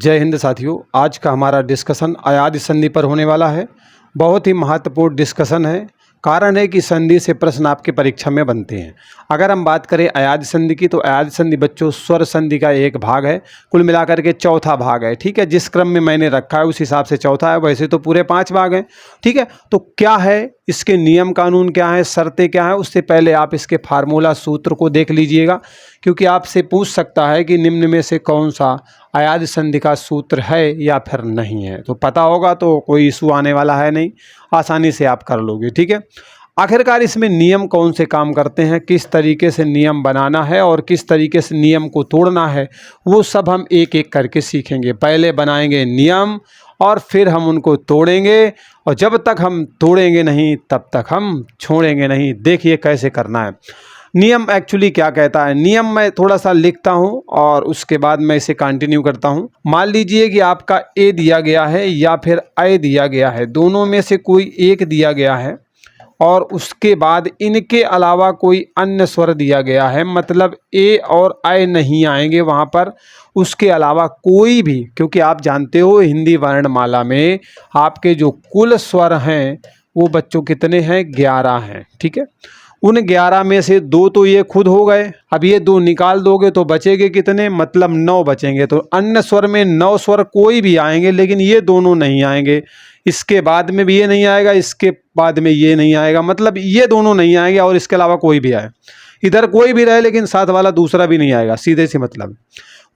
जय हिंद साथियों। आज का हमारा डिस्कशन अयाद संधि पर होने वाला है। बहुत ही महत्वपूर्ण डिस्कशन है। कारण है कि संधि से प्रश्न आपके परीक्षा में बनते हैं। अगर हम बात करें अयाद संधि की, तो अयाद संधि बच्चों स्वर संधि का एक भाग है, कुल मिलाकर के चौथा भाग है। ठीक है, जिस क्रम में मैंने रखा है उस हिसाब से चौथा है, वैसे तो पूरे 5 भाग हैं। ठीक है, तो क्या है इसके नियम कानून, क्या है शर्तें, क्या है, उससे पहले आप इसके फार्मूला सूत्र को देख लीजिएगा, क्योंकि आपसे पूछ सकता है कि निम्न में से कौन सा अयाद संधि का सूत्र है या फिर नहीं है। तो पता होगा तो कोई इशू आने वाला है नहीं, आसानी से आप कर लोगे। ठीक है, आखिरकार इसमें नियम कौन से काम करते हैं, किस तरीके से नियम बनाना है और किस तरीके से नियम को तोड़ना है, वो सब हम एक एक करके सीखेंगे। पहले बनाएंगे नियम और फिर हम उनको तोड़ेंगे, और जब तक हम तोड़ेंगे नहीं तब तक हम छोड़ेंगे नहीं। देखिए कैसे करना है। नियम एक्चुअली क्या कहता है, नियम मैं थोड़ा सा लिखता हूं और उसके बाद मैं इसे कंटिन्यू करता हूं। मान लीजिए कि आपका ए दिया गया है या फिर आई दिया गया है, दोनों में से कोई एक दिया गया है और उसके बाद इनके अलावा कोई अन्य स्वर दिया गया है, मतलब ए और आई नहीं आएंगे वहाँ पर, उसके अलावा कोई भी। क्योंकि आप जानते हो हिंदी वर्णमाला में आपके जो कुल स्वर हैं वो बच्चों कितने हैं, 11 हैं। ठीक है, उन 11 में से 2 तो ये खुद हो गए, अब ये 2 निकाल दोगे तो बचेंगे कितने, मतलब 9 बचेंगे। तो अन्य स्वर में 9 स्वर कोई भी आएंगे, लेकिन ये दोनों नहीं आएंगे। इसके बाद में भी ये नहीं आएगा, इसके बाद में ये नहीं आएगा, मतलब ये दोनों नहीं आएंगे और इसके अलावा कोई भी आए। इधर कोई भी रहे लेकिन साथ वाला दूसरा भी नहीं आएगा, सीधे से मतलब।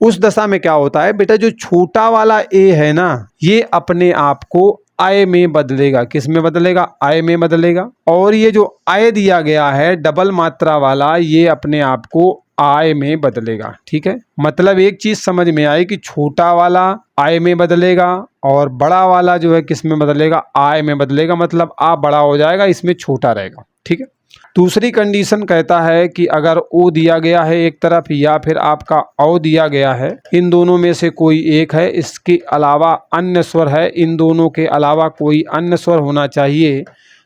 उस दशा में क्या होता है बेटा, जो छोटा वाला ए है ना, ये अपने आप को आय में बदलेगा। किस में बदलेगा, आय में बदलेगा। और ये जो आय दिया गया है डबल मात्रा वाला, ये अपने आप को आय में बदलेगा। ठीक है, मतलब एक चीज समझ में आई कि छोटा वाला आय में बदलेगा और बड़ा वाला जो है किस में बदलेगा, आय में बदलेगा, मतलब आ बड़ा हो जाएगा, इसमें छोटा रहेगा। ठीक है, दूसरी कंडीशन कहता है कि अगर ओ दिया गया है एक तरफ या फिर आपका औ दिया गया है, इन दोनों में से कोई एक है, इसके अलावा अन्य स्वर है, इन दोनों के अलावा कोई अन्य स्वर होना चाहिए।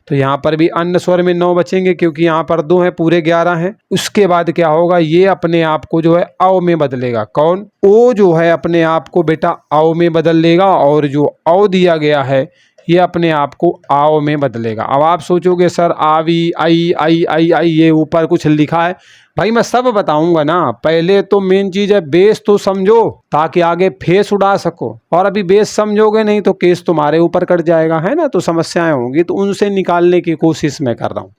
तो यहाँ पर भी अन्य स्वर में 9 बचेंगे, क्योंकि यहाँ पर 2 हैं, पूरे 11 हैं। उसके बाद क्या होगा, ये अपने आप को जो है औ में बदलेगा। कौन, ओ जो है अपने आप को बेटा औ में बदल लेगा, और जो औ दिया गया है ये अपने आप को आओ में बदलेगा। अब आप सोचोगे सर आवी आई आई आई आई ये ऊपर कुछ लिखा है, भाई मैं सब बताऊंगा ना। पहले तो मेन चीज है बेस तो समझो, ताकि आगे फेस उड़ा सको। और अभी बेस समझोगे नहीं तो केस तुम्हारे ऊपर कट जाएगा, है ना, तो समस्याएं होंगी। तो उनसे निकालने की कोशिश मैं कर रहा हूँ।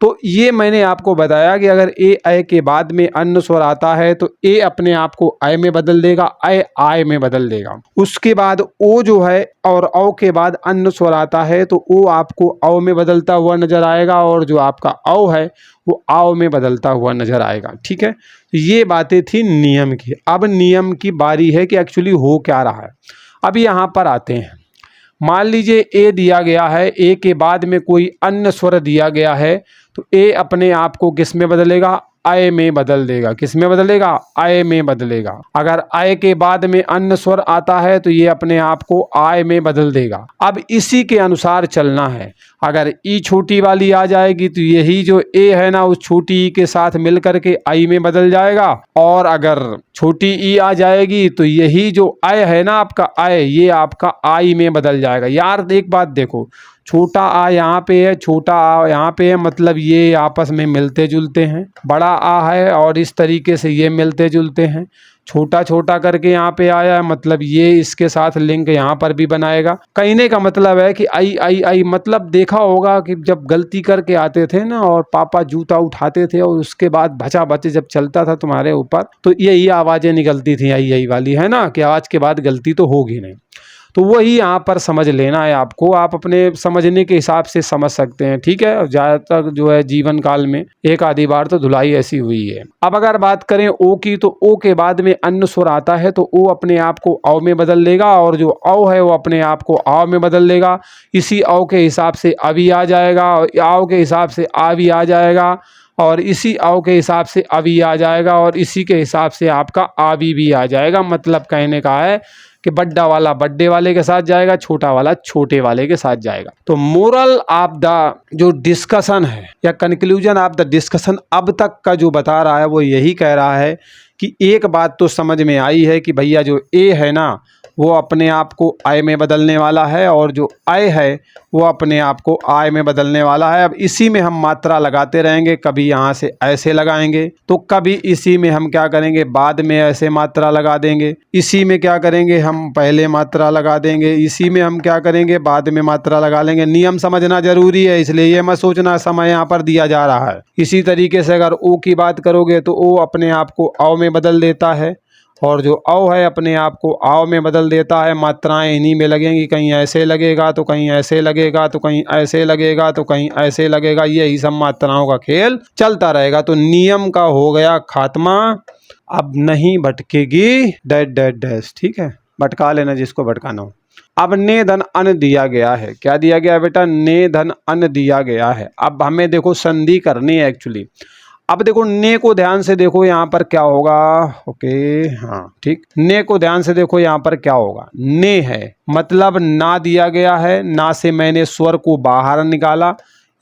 तो ये मैंने आपको बताया कि अगर ए आय के बाद में अन्य स्वर आता है तो ए अपने आप को आय में बदल देगा, आय में बदल देगा। उसके बाद ओ जो है और औ के बाद अन्य स्वर आता है तो ओ आपको औ में बदलता हुआ नजर आएगा, और जो आपका औ है वो आओ में बदलता हुआ नजर आएगा। ठीक है, ये बातें थी नियम की। अब नियम की बारी है कि एक्चुअली हो क्या रहा है। अब यहाँ पर आते हैं। मान लीजिए ए दिया गया है, ए के बाद में कोई अन्य स्वर दिया गया है, तो ए अपने आप को किस में बदलेगा, आय में बदल देगा। किस में बदलेगा, आय में बदलेगा। अगर आय के बाद में अन्य स्वर आता है तो ये अपने आप को आय में बदल देगा। अब इसी के अनुसार चलना है। अगर ई छोटी वाली आ जाएगी तो यही जो ए है ना, उस छोटी ई के साथ मिलकर के आई में बदल जाएगा, और अगर छोटी ई आ जाएगी तो यही जो आय है ना आपका आय, ये आपका आई में बदल जाएगा। यार एक बात देखो, छोटा आ यहाँ पे है, छोटा आ यहाँ पे है, मतलब ये आपस में मिलते जुलते हैं। बड़ा आ है और इस तरीके से ये मिलते जुलते हैं। छोटा छोटा करके यहाँ पे आया है, मतलब ये इसके साथ लिंक यहाँ पर भी बनाएगा। कहने का मतलब है कि आई आई आई, मतलब देखा होगा कि जब गलती करके आते थे ना और पापा जूता उठाते थे और उसके बाद भचा भचे जब चलता था तुम्हारे ऊपर, तो यही आवाज़ें निकलती थी आई आई वाली, है ना, कि आज के बाद गलती तो होगी नहीं। तो वही यहाँ पर समझ लेना है आपको, आप अपने समझने के हिसाब से समझ सकते हैं। ठीक है, ज़्यादातर जो है जीवन काल में एक आधी बार तो धुलाई ऐसी हुई है। अब अगर बात करें ओ की, तो ओ के बाद में अन्य स्वर आता है तो ओ अपने आप को औ में बदल लेगा, और जो औ है वो अपने आप को आओ में बदल लेगा। इसी औ के हिसाब से अभी आ जाएगा, आओ के हिसाब से आवी आ जाएगा, और इसी आओ के हिसाब से अभी आ जाएगा, और इसी के हिसाब से आपका आवी भी आ जाएगा। मतलब कहने का है कि बड्डा वाला बड्डे वाले के साथ जाएगा, छोटा वाला छोटे वाले के साथ जाएगा। तो मोरल ऑफ द जो डिस्कशन है या कंक्लूजन ऑफ द डिस्कशन अब तक का जो बता रहा है वो यही कह रहा है कि एक बात तो समझ में आई है कि भैया जो ए है ना वो अपने आप को आय में बदलने वाला है और जो आय है वो अपने आप को आय में बदलने वाला है। अब इसी में हम मात्रा लगाते रहेंगे, कभी यहाँ से ऐसे लगाएंगे तो कभी इसी में हम क्या करेंगे बाद में ऐसे मात्रा लगा देंगे, इसी में क्या करेंगे हम पहले मात्रा लगा देंगे, इसी में हम क्या करेंगे बाद में मात्रा लगा लेंगे। नियम समझना जरूरी है, इसलिए ये मत सोचना समय यहाँ पर दिया जा रहा है। इसी तरीके से अगर ओ की बात करोगे तो ओ अपने आप को औ में बदल देता है और जो औ है अपने आप को आव में बदल देता है। मात्राएं इन्हीं में लगेंगी, कहीं ऐसे लगेगा तो कहीं ऐसे लगेगा तो कहीं ऐसे लगेगा तो कहीं ऐसे लगेगा, यही सब मात्राओं का खेल चलता रहेगा। तो नियम का हो गया खात्मा, अब नहीं भटकेगी डैश डैश डैश। ठीक है, भटका लेना जिसको भटकाना हो। अब ने धन अन दिया गया है, क्या दिया गया है बेटा, ने धन अन दिया गया है। अब हमें देखो संधि करनी है एक्चुअली। अब देखो ने को ध्यान से देखो यहाँ पर क्या होगा, ओके हाँ ठीक, ने को ध्यान से देखो यहाँ पर क्या होगा, ने है मतलब ना दिया गया है, ना से मैंने स्वर को बाहर निकाला,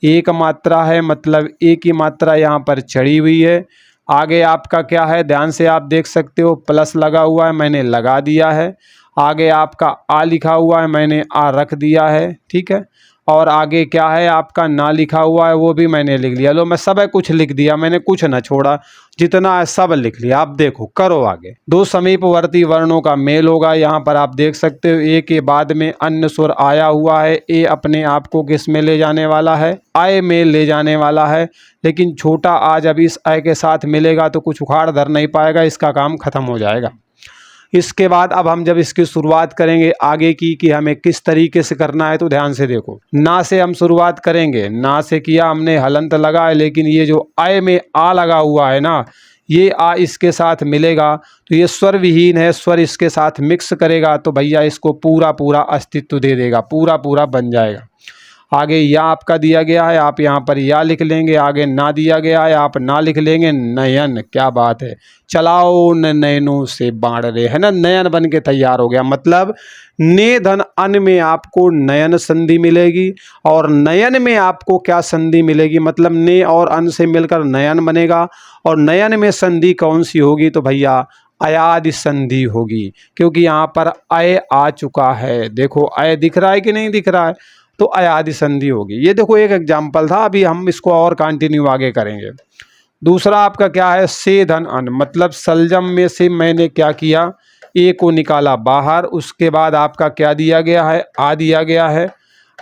एक मात्रा है मतलब एक ही मात्रा यहाँ पर चढ़ी हुई है। आगे आपका क्या है ध्यान से आप देख सकते हो, प्लस लगा हुआ है मैंने लगा दिया है, आगे आपका आ लिखा हुआ है मैंने आ रख दिया है। ठीक है, और आगे क्या है आपका ना लिखा हुआ है वो भी मैंने लिख लिया। लो मैं सब कुछ लिख दिया, मैंने कुछ ना छोड़ा, जितना है सब लिख लिया। आप देखो करो आगे, दो समीपवर्ती वर्णों का मेल होगा। यहाँ पर आप देख सकते हो ए के बाद में अन्य स्वर आया हुआ है, ए अपने आप को किस में ले जाने वाला है, आय में ले जाने वाला है। लेकिन छोटा आ जब इस आय के साथ मिलेगा तो कुछ उखाड़ धर नहीं पाएगा, इसका काम खत्म हो जाएगा। इसके बाद अब हम जब इसकी शुरुआत करेंगे आगे की कि हमें किस तरीके से करना है, तो ध्यान से देखो, ना से हम शुरुआत करेंगे, ना से किया हमने हलंत लगा है, लेकिन ये जो आय में आ लगा हुआ है ना, ये आ इसके साथ मिलेगा तो ये स्वर विहीन है, स्वर इसके साथ मिक्स करेगा तो भैया इसको पूरा पूरा अस्तित्व दे देगा, पूरा पूरा बन जाएगा। आगे या आपका दिया गया है, आप यहाँ पर या लिख लेंगे, आगे ना दिया गया है आप ना लिख लेंगे। नयन, क्या बात है, चलाओ नयनों से बाढ़ रहे, है ना, नयन बन के तैयार हो गया। मतलब ने धन अन में आपको नयन संधि मिलेगी और नयन में आपको क्या संधि मिलेगी, मतलब ने और अन से मिलकर नयन बनेगा। और नयन में संधि कौन सी होगी, तो भैया अयादि संधि होगी, क्योंकि यहाँ पर अय आ चुका है। देखो अय दिख रहा है कि नहीं दिख रहा है, तो अयादि संधि होगी। ये देखो एक एग्जाम्पल था, अभी हम इसको और कंटिन्यू आगे करेंगे। दूसरा आपका क्या है, से धन अन, मतलब सलजम में से मैंने क्या किया, ए को निकाला बाहर, उसके बाद आपका क्या दिया गया है, आ दिया गया है।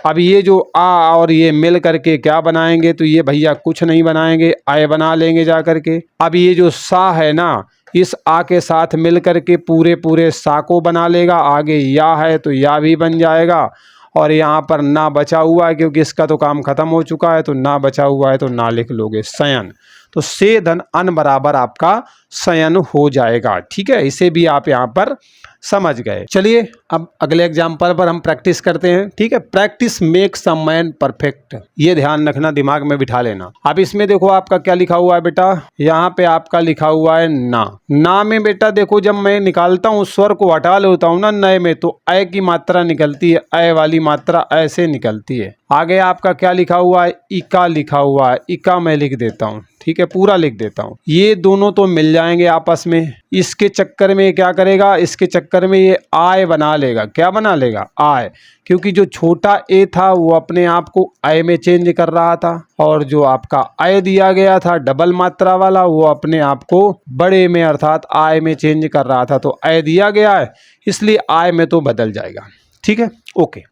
अब ये जो आ और ये मिल करके क्या बनाएंगे, तो ये भैया कुछ नहीं बनाएंगे, आय बना लेंगे जा करके। अब ये जो सा है ना, इस आ के साथ मिल करके पूरे पूरे सा को बना लेगा। आगे या है तो या भी बन जाएगा, और यहाँ पर ना बचा हुआ है क्योंकि इसका तो काम खत्म हो चुका है, तो ना बचा हुआ है तो ना लिख लोगे शयन। तो से धन अन बराबर आपका शयन हो जाएगा। ठीक है, इसे भी आप यहाँ पर समझ गए। चलिए अब अगले एग्जाम्पल पर हम प्रैक्टिस करते हैं। ठीक है, practice makes a man perfect, ये ध्यान रखना, दिमाग में बिठा लेना। अब इसमें देखो आपका क्या लिखा हुआ है बेटा, यहाँ पे आपका लिखा हुआ है ना। ना में बेटा देखो जब मैं निकालता हूँ स्वर को हटा लेता हूँ ना नए में, तो अय की मात्रा निकलती है, अय वाली मात्रा ऐसे निकलती है। आगे आपका क्या लिखा हुआ है, इका लिखा हुआ है, इका मैं लिख देता हूँ। ठीक है, पूरा लिख देता हूँ। ये दोनों तो मिल जाएंगे आपस में, इसके चक्कर में क्या करेगा, इसके चक्कर में ये आय बना लेगा। क्या बना लेगा, आय, क्योंकि जो छोटा ए था वो अपने आप को आय में चेंज कर रहा था, और जो आपका आय दिया गया था डबल मात्रा वाला वो अपने आप को बड़े में अर्थात आय में चेंज कर रहा था। तो आय दिया गया है इसलिए आय में तो बदल जाएगा। ठीक है, ओके।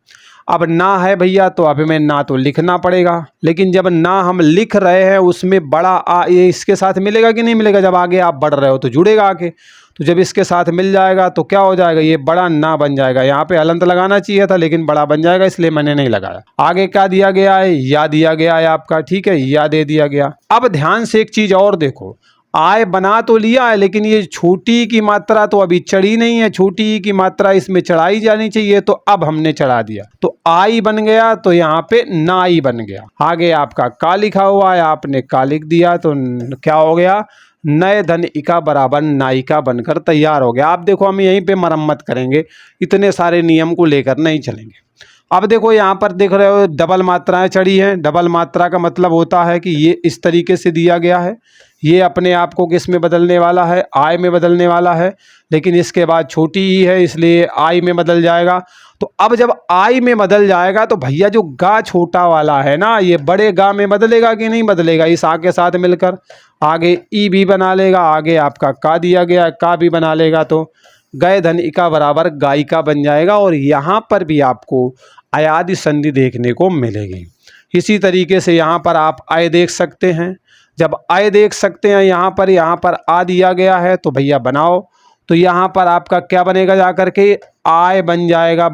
अब ना है भैया तो अब हमें ना तो लिखना पड़ेगा, लेकिन जब ना हम लिख रहे हैं उसमें बड़ा आ ये इसके साथ मिलेगा कि नहीं मिलेगा, जब आगे आप बढ़ रहे हो तो जुड़ेगा आके, तो जब इसके साथ मिल जाएगा तो क्या हो जाएगा, ये बड़ा ना बन जाएगा। यहाँ पे हलंत लगाना चाहिए था लेकिन बड़ा बन जाएगा, इसलिए मैंने नहीं लगाया। आगे क्या दिया गया है, या दिया गया है आपका। ठीक है, या दे दिया गया। अब ध्यान से एक चीज और देखो, आय बना तो लिया है लेकिन ये छोटी की मात्रा तो अभी चढ़ी नहीं है, छोटी की मात्रा इसमें चढ़ाई जानी चाहिए, तो अब हमने चढ़ा दिया तो आई बन गया, तो यहाँ पे नाई बन गया। आगे आपका का लिखा हुआ है, आपने का लिख दिया तो क्या हो गया, नए धन इका बराबर नायिका बनकर तैयार हो गया। आप देखो हम यहीं पे मरम्मत करेंगे, इतने सारे नियम को लेकर नहीं चलेंगे। अब देखो यहाँ पर देख रहे हो डबल मात्राएं चढ़ी हैं। डबल मात्रा का मतलब होता है कि ये इस तरीके से दिया गया है, ये अपने आप को किस में बदलने वाला है, आय में बदलने वाला है, लेकिन इसके बाद छोटी ही है इसलिए आई में बदल जाएगा। तो अब जब आई में बदल जाएगा तो भैया जो गा छोटा वाला है ना, ये बड़े गा में बदलेगा कि नहीं बदलेगा, इस आ के साथ मिलकर आगे ई भी बना लेगा, आगे आपका का दिया गया का भी बना लेगा, तो गए धन इका बराबर गायिका बन जाएगा। और यहाँ पर भी आपको अयादि संधि देखने को मिलेगी। इसी तरीके से यहाँ पर आप आय देख सकते हैं। जब आय देख सकते हैं यहाँ पर आ दिया गया है तो भैया बनाओ, तो यहाँ पर आपका क्या बनेगा, जाकर के आय बन जाएगा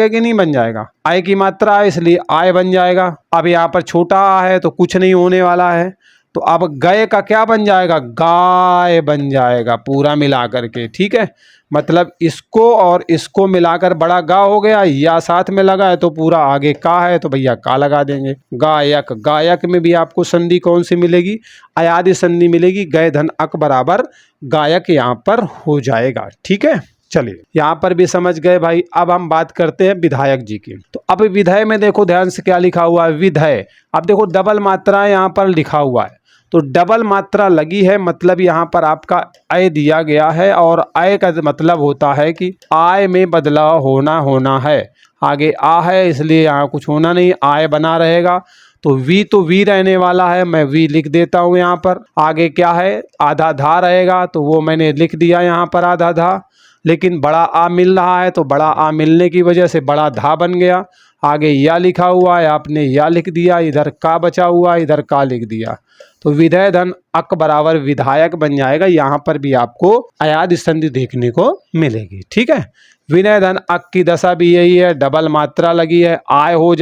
कि नहीं बन जाएगा, आय की मात्रा है इसलिए आय बन जाएगा। अब यहाँ पर छोटा आ है तो कुछ नहीं होने वाला है, तो अब गए का क्या बन जाएगा, गाय बन जाएगा पूरा मिला करके। ठीक है, मतलब इसको और इसको मिलाकर बड़ा गा हो गया, या साथ में लगा है तो पूरा आगे का है तो भैया का लगा देंगे। गायक, गायक में भी आपको संधि कौन सी मिलेगी, अयादि संधि मिलेगी। गए धन अक बराबर गायक यहाँ पर हो जाएगा। ठीक है, चलिए यहाँ पर भी समझ गए भाई। अब हम बात करते हैं विधायक जी की। तो अब विधेय में देखो ध्यान से क्या लिखा हुआ है, विधेय। अब देखो डबल मात्रा यहाँ पर लिखा हुआ है, तो डबल मात्रा लगी है मतलब यहाँ पर आपका आय दिया गया है, और आय का मतलब होता है कि आय में बदलाव होना है। आगे आ है इसलिए यहाँ कुछ होना नहीं, आय बना रहेगा। तो वी रहने वाला है, मैं वी लिख देता हूँ यहाँ पर। आगे क्या है, आधा धा रहेगा, तो वो मैंने लिख दिया यहाँ पर आधा धा। लेकिन बड़ा आ मिल रहा है तो बड़ा आ मिलने की वजह से बड़ा धा बन गया। आगे या लिखा हुआ है, आपने या लिख दिया, इधर का बचा हुआ इधर का लिख दिया, तो विधेय धन अक बराबर विधायक बन जाएगा। यहाँ पर भी आपको अयादि संधि देखने को मिलेगी। ठीक है, विनय धन अक की दशा भी यही है, डबल मात्रा लगी है, आय हो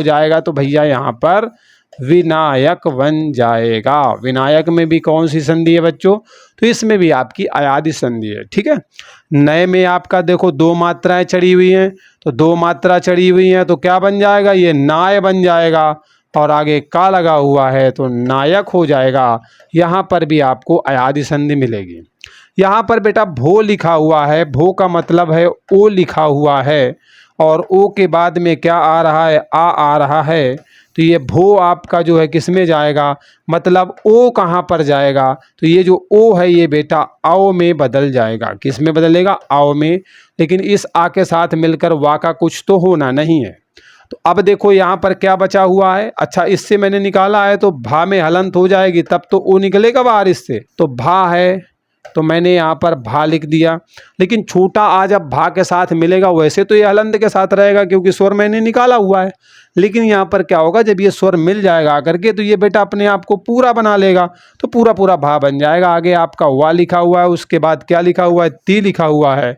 जाएगा तो भैया यहाँ पर विनायक बन जाएगा। विनायक में भी कौन सी संधि है बच्चों, तो इसमें भी आपकी अयादि संधि है। ठीक है, नए में आपका देखो दो मात्राएं चढ़ी हुई हैं, तो दो मात्रा चढ़ी हुई हैं तो क्या बन जाएगा, ये नाय बन जाएगा, और आगे का लगा हुआ है तो नायक हो जाएगा। यहाँ पर भी आपको अयादि संधि मिलेगी। यहाँ पर बेटा भो लिखा हुआ है, भो का मतलब है ओ लिखा हुआ है, और ओ के बाद में क्या आ रहा है, आ रहा है, तो ये भो आपका जो है किस में जाएगा, मतलब ओ कहाँ पर जाएगा, तो ये जो ओ है ये बेटा आओ में बदल जाएगा। किस में बदलेगा, आओ में, लेकिन इस आ के साथ मिलकर वा का कुछ तो होना नहीं है। तो अब देखो यहाँ पर क्या बचा हुआ है, अच्छा इससे मैंने निकाला है तो भा में हलंत हो जाएगी, तब तो ओ निकलेगा बाहर इससे, तो भा है तो मैंने यहाँ पर भा लिख दिया। लेकिन छोटा आ जब भा के साथ मिलेगा वैसे तो ये हलंत के साथ रहेगा क्योंकि स्वर मैंने निकाला हुआ है, लेकिन यहाँ पर क्या होगा, जब ये स्वर मिल जाएगा आकर के तो ये बेटा अपने आप को पूरा बना लेगा, तो पूरा पूरा भा बन जाएगा। आगे आपका वा लिखा हुआ है, उसके बाद क्या लिखा हुआ है, ती लिखा हुआ है,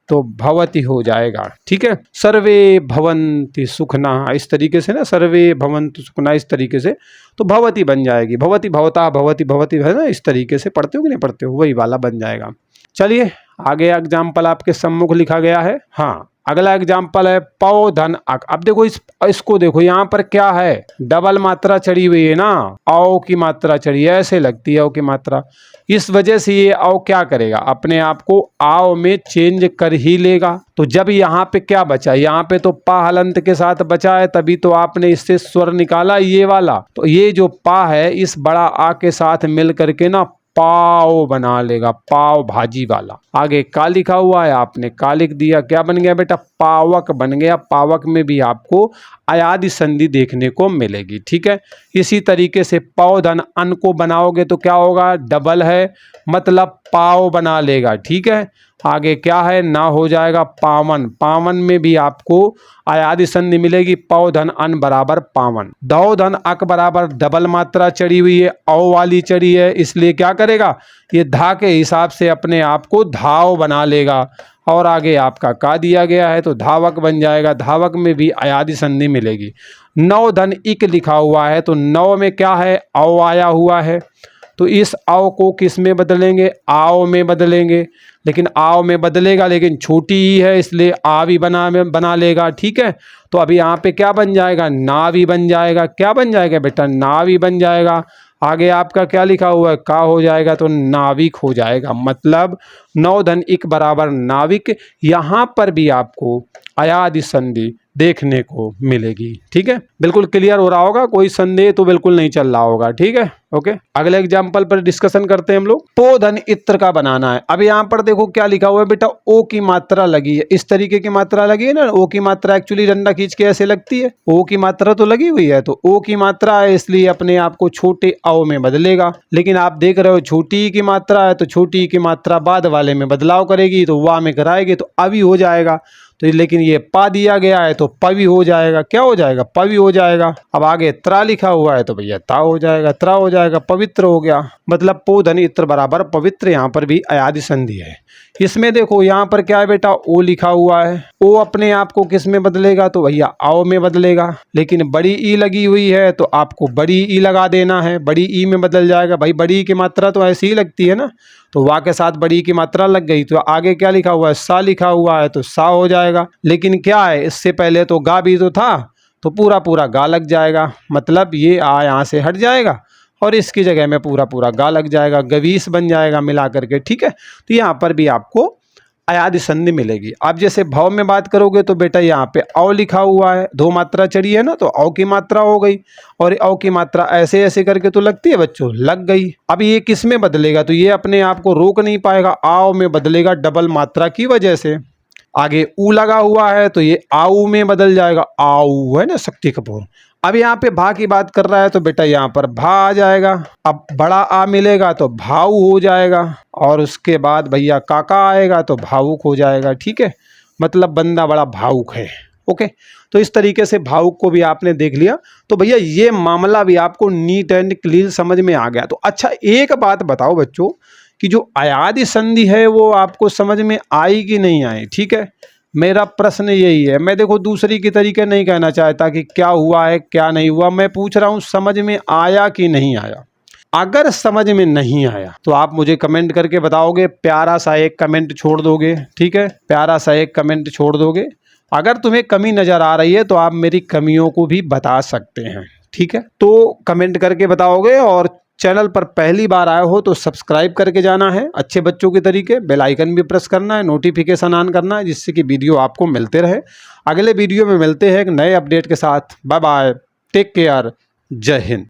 तो भवती हो जाएगा। ठीक है, सर्वे भवन्ति सुखना, इस तरीके से ना, सर्वे भवन्तु सुखना इस तरीके से, तो भवती बन जाएगी। भवती भवता भवती भवती है ना, इस तरीके से पढ़ते हो कि नहीं पढ़ते हो, वही वाला बन जाएगा। चलिए आगे एग्जाम्पल आपके सम्मुख लिखा गया है। हाँ, अगला एग्जाम्पल है पौ धन अक। अब देखो इसको देखो, यहाँ पर क्या है, डबल मात्रा चढ़ी हुई है ना, औ की मात्रा चढ़ी है, ऐसे लगती है औ की मात्रा, इस वजह से ये औ क्या करेगा, अपने आप को आओ में चेंज कर ही लेगा। तो जब यहाँ पे क्या बचा, यहाँ पे तो पा हलंत के साथ बचा है, तभी तो आपने इससे स्वर निकाला ये वाला, तो ये जो पा है इस बड़ा आ के साथ मिल करके ना पाव बना लेगा, पाव भाजी वाला। आगे का लिखा हुआ है, आपने का लिख दिया, क्या बन गया बेटा, पावक बन गया। पावक में भी आपको अयादि संधि देखने को मिलेगी। ठीक है, इसी तरीके से पौ धन अन को बनाओगे तो क्या होगा, डबल है मतलब पाव बना लेगा। ठीक है, आगे क्या है, ना हो जाएगा पावन। पावन में भी आपको अयादि संधि मिलेगी, पौ धन अन बराबर पावन। दौ धन अक बराबर डबल मात्रा चढ़ी हुई है, औ वाली चढ़ी है, इसलिए क्या करेगा, ये धा के हिसाब से अपने आप को धाव बना लेगा, और आगे आपका का दिया गया है तो धावक बन जाएगा। धावक में भी अयादि संधि मिलेगी। नौ धन इक लिखा हुआ है, तो नौ में क्या है, औ आया हुआ है, तो इस आओ को किस में बदलेंगे, आओ में बदलेंगे, लेकिन आओ में बदलेगा लेकिन छोटी ही है इसलिए आ भी बना लेगा। ठीक है, तो अभी यहाँ पे क्या बन जाएगा, ना भी बन जाएगा। क्या बन जाएगा बेटा, ना भी बन जाएगा। आगे आपका क्या लिखा हुआ है, का हो जाएगा तो नाविक हो जाएगा। मतलब नौ धन इक बराबर नाविक। यहाँ पर भी आपको अयादि संधि देखने को मिलेगी। ठीक है, बिल्कुल क्लियर हो रहा होगा, कोई संदेह तो बिल्कुल नहीं चल रहा होगा। ठीक है, ओके। अगले एग्जाम्पल पर डिस्कशन करते हैं हम लोग। पो धन इत्र का बनाना है। अब यहाँ पर देखो क्या लिखा हुआ है बेटा, ओ की मात्रा लगी है, इस तरीके की मात्रा लगी है ना। ओ की मात्रा एक्चुअली डंडा खींच के ऐसे लगती है, ओ की मात्रा तो लगी हुई है, तो ओ की मात्रा है इसलिए अपने आप को छोटे अ में बदलेगा। लेकिन आप देख रहे हो छोटी ई की मात्रा है, तो छोटी ई की मात्रा बाद वाले में बदलाव करेगी, तो वा में कराएगी तो अभी हो जाएगा। तो लेकिन ये पा दिया गया है तो पवि हो जाएगा। क्या हो जाएगा, पवि हो जाएगा। अब आगे त्रा लिखा हुआ है तो भैया ता हो जाएगा, त्रा हो जाएगा, पवित्र हो गया। मतलब पो धन इत्र बराबर पवित्र। यहाँ पर भी अयादि संधि है। इसमें देखो यहाँ पर क्या है बेटा, ओ लिखा हुआ है। ओ अपने आप को किस में बदलेगा, तो भैया आओ में बदलेगा। लेकिन बड़ी ई लगी हुई है तो आपको बड़ी ई लगा देना है, बड़ी ई में बदल जाएगा। भाई बड़ी ई की मात्रा तो ऐसी ही लगती है ना, तो वा के साथ बड़ी की मात्रा लग गई, तो आगे क्या लिखा हुआ है, सा लिखा हुआ है तो सा हो जाएगा। लेकिन क्या है, इससे पहले तो गा भी तो था, तो पूरा पूरा गा लग जाएगा। मतलब ये आ यहाँ से हट जाएगा और इसकी जगह में पूरा पूरा गा लग जाएगा, गवीस बन जाएगा मिला करके। ठीक है, तो यहाँ पर भी आपको अयादि संधि मिलेगी। आप जैसे भाव में बात करोगे तो बेटा यहाँ पे औ लिखा हुआ है, दो मात्रा चढ़ी है ना, तो औ की मात्रा हो गई, और औ की मात्रा ऐसे ऐसे करके तो लगती है बच्चों, लग गई। अब ये किस में बदलेगा, तो ये अपने आप को रोक नहीं पाएगा, आओ में बदलेगा डबल मात्रा की वजह से। आगे ऊ लगा हुआ है तो ये आऊ में बदल जाएगा, आऊ है ना, शक्ति कपूर। अब यहाँ पे भा की बात कर रहा है तो बेटा यहाँ पर भा आ जाएगा। अब बड़ा आ मिलेगा तो भाऊ हो जाएगा, और उसके बाद भैया काका आएगा तो भावुक हो जाएगा। ठीक है, मतलब बंदा बड़ा भावुक है। ओके, तो इस तरीके से भावुक को भी आपने देख लिया। तो भैया ये मामला भी आपको नीट एंड क्लीन समझ में आ गया। तो अच्छा एक बात बताओ बच्चों, कि जो अयादि संधि है वो आपको समझ में आई कि नहीं आई। ठीक है, मेरा प्रश्न यही है। मैं देखो दूसरी की तरीके नहीं कहना चाहता कि क्या हुआ है क्या नहीं हुआ, मैं पूछ रहा हूँ समझ में आया कि नहीं आया। अगर समझ में नहीं आया तो आप मुझे कमेंट करके बताओगे, प्यारा सा एक कमेंट छोड़ दोगे। ठीक है, प्यारा सा एक कमेंट छोड़ दोगे। अगर तुम्हें कमी नज़र आ रही है तो आप मेरी कमियों को भी बता सकते हैं। ठीक है, तो कमेंट करके बताओगे, और चैनल पर पहली बार आए हो तो सब्सक्राइब करके जाना है अच्छे बच्चों के तरीके। बेल आइकन भी प्रेस करना है, नोटिफिकेशन ऑन करना है, जिससे कि वीडियो आपको मिलते रहे। अगले वीडियो में मिलते हैं एक नए अपडेट के साथ। बाय बाय, टेक केयर, जय हिंद।